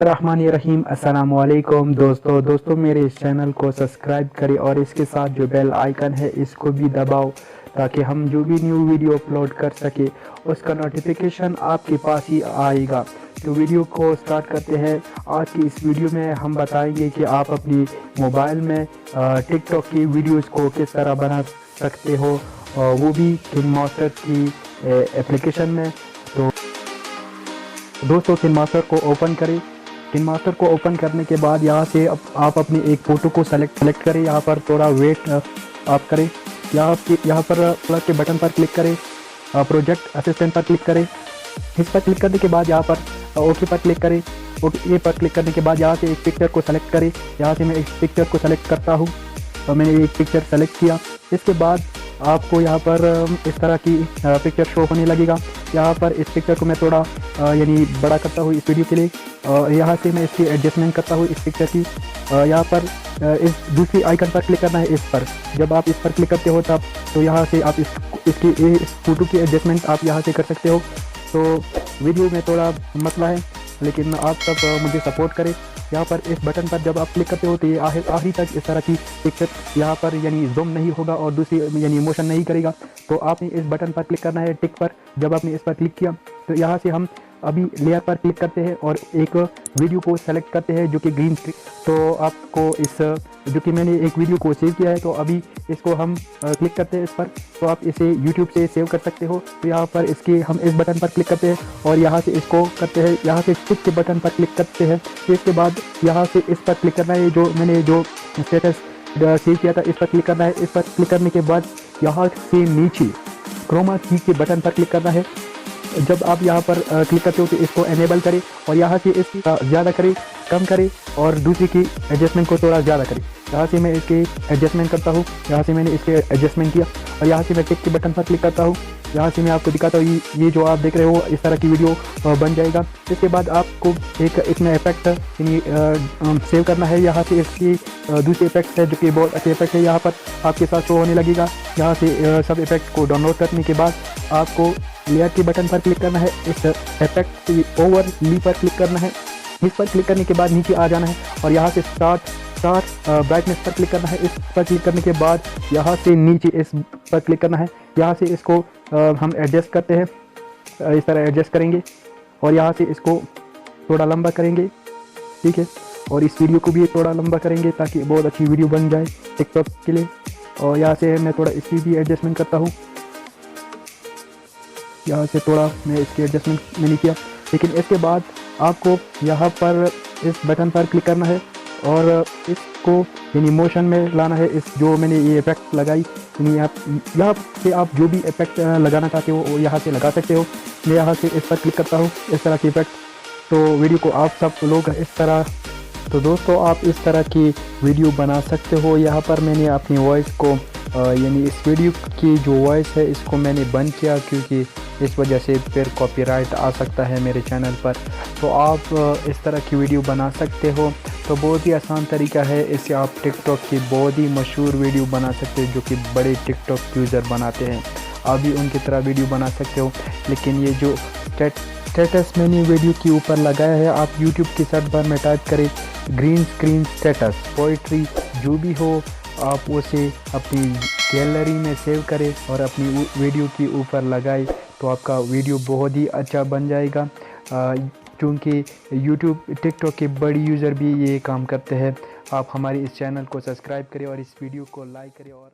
रहीम अस्सलाम वालेकुम दोस्तों मेरे इस चैनल को सब्सक्राइब करें और इसके साथ जो बेल आइकन है इसको भी दबाओ ताकि हम जो भी न्यू वीडियो अपलोड कर सके उसका नोटिफिकेशन आपके पास ही आएगा। तो वीडियो को स्टार्ट करते हैं। आज की इस वीडियो में हम बताएंगे कि आप अपनी मोबाइल में टिकटॉक की वीडियोस को किस तरह बना सकते हो, वो भी किंग मास्टर की एप्लीकेशन में। तो दोस्तों किंग मास्टर को ओपन करें। किंग मास्टर को ओपन करने के बाद यहाँ से आप अपनी एक फ़ोटो को सेलेक्ट करें। यहाँ पर थोड़ा वेट आप करें। यहाँ पर प्लस के बटन पर क्लिक करें, प्रोजेक्ट असिस्टेंट पर क्लिक करें। इस पर क्लिक करने के बाद यहाँ पर ओके पर क्लिक करें। ओके पर क्लिक करने के बाद यहाँ से एक पिक्चर को सेलेक्ट करें। यहाँ से मैं एक पिक्चर को सेलेक्ट करता हूँ और मैंने एक पिक्चर सेलेक्ट किया। इसके बाद आपको यहाँ पर इस तरह की पिक्चर शो होने लगेगा। यहाँ पर इस पिक्चर को मैं थोड़ा यानी बड़ा करता हूँ इस वीडियो के लिए। यहाँ से मैं इसकी एडजस्टमेंट करता हूँ इस पिक्चर की। यहाँ पर इस दूसरी आइकन पर क्लिक करना है। इस पर जब आप इस पर क्लिक करते हो तब तो यहाँ से आप इस फोटो की एडजस्टमेंट आप यहाँ से कर सकते हो। तो वीडियो में थोड़ा मसला है लेकिन आप सब मुझे सपोर्ट करें। यहाँ पर इस बटन पर जब आप क्लिक करते हो तो ये आखिरी तक इस तरह की पिक्चर यहाँ पर यानी जूम नहीं होगा और दूसरी यानी मोशन नहीं करेगा। तो आपने इस बटन पर क्लिक करना है टिक पर। जब आपने इस पर क्लिक किया तो यहाँ से हम अभी लेयर पर क्लिक करते हैं और एक वीडियो को सेलेक्ट करते हैं जो कि ग्रीन स्क्रीन। तो आपको इस जो कि मैंने एक वीडियो को सेव किया है तो अभी इसको हम क्लिक करते हैं इस पर। तो आप इसे YouTube से सेव कर सकते हो। तो यहाँ पर इसके हम इस बटन पर क्लिक करते हैं और यहाँ से इसको करते हैं, यहाँ से टिक के बटन पर क्लिक करते हैं। फिर इसके बाद यहाँ से इस पर क्लिक करना है, जो मैंने जो स्टेटस सेव किया था इस पर क्लिक करना है। इस पर क्लिक करने के बाद यहाँ से नीचे क्रोमा की के बटन पर क्लिक करना है। जब आप यहाँ पर क्लिक करते हो तो इसको एनेबल करें और यहाँ से इसकी ज़्यादा करें, कम करें और दूसरी की एडजस्टमेंट को थोड़ा ज़्यादा करें। यहाँ से मैं इसकी एडजस्टमेंट करता हूँ। यहाँ से मैंने इसके एडजस्टमेंट किया और यहाँ से मैं टिक के बटन पर क्लिक करता हूँ। यहाँ से मैं आपको दिखाता हूँ ये जो आप देख रहे हो इस तरह की वीडियो बन जाएगा। इसके बाद आपको एक इसमें इफेक्ट सेव करना है। यहाँ से इसकी दूसरी इफेक्ट है जो कि बहुत अच्छे इफेक्ट है, यहाँ पर आपके साथ शो होने लगेगा। यहाँ से सब इफेक्ट को डाउनलोड करने के बाद आपको लेयर के बटन पर क्लिक करना है। इस इफेक्ट ओवर ली पर क्लिक करना है। इस पर क्लिक करने के बाद नीचे आ जाना है और यहाँ से स्टार्ट ब्राइटनेस पर क्लिक करना है। इस पर क्लिक करने के बाद यहाँ से नीचे इस पर क्लिक करना है। यहाँ से इसको हम एडजस्ट करते हैं, इस तरह एडजस्ट करेंगे और यहाँ से इसको थोड़ा लंबा करेंगे, ठीक है। और इस वीडियो को भी थोड़ा लंबा करेंगे ताकि बहुत अच्छी वीडियो बन जाए टिकटॉक के लिए। और यहाँ से मैं थोड़ा इसकी भी एडजस्टमेंट करता हूँ। यहाँ से थोड़ा मैं इसकी एडजस्टमेंट मैंने किया। लेकिन इसके बाद आपको यहाँ पर इस बटन पर क्लिक करना है और इसको यानी मोशन में लाना है। इस जो मैंने ये इफेक्ट लगाई यानी यहाँ से आप जो भी इफेक्ट लगाना चाहते हो वो यहाँ से लगा सकते हो। मैं यहाँ से इस पर क्लिक करता हूँ, इस तरह की इफेक्ट। तो वीडियो को आप सब लोग इस तरह, तो दोस्तों आप इस तरह की वीडियो बना सकते हो। यहाँ पर मैंने अपनी वॉइस को यानी इस वीडियो की जो वॉइस है इसको मैंने बंद किया क्योंकि इस वजह से फिर कॉपीराइट आ सकता है मेरे चैनल पर। तो आप इस तरह की वीडियो बना सकते हो। तो बहुत ही आसान तरीका है, इससे आप टिकटॉक की बहुत ही मशहूर वीडियो बना सकते हो जो कि बड़े टिकटॉक यूज़र बनाते हैं। आप भी उनकी तरह वीडियो बना सकते हो। लेकिन ये जो स्टेटस मैंने वीडियो के ऊपर लगाया है, आप यूट्यूब की सर्च बार में टाइप करें ग्रीन स्क्रीन स्टेटस, पोइट्री जो भी हो आप उसे अपनी गैलरी में सेव करें और अपनी वीडियो के ऊपर लगाए तो आपका वीडियो बहुत ही अच्छा बन जाएगा। क्योंकि यूट्यूब टिकटॉक के बड़ी यूज़र भी ये काम करते हैं। आप हमारे इस चैनल को सब्सक्राइब करें और इस वीडियो को लाइक करें और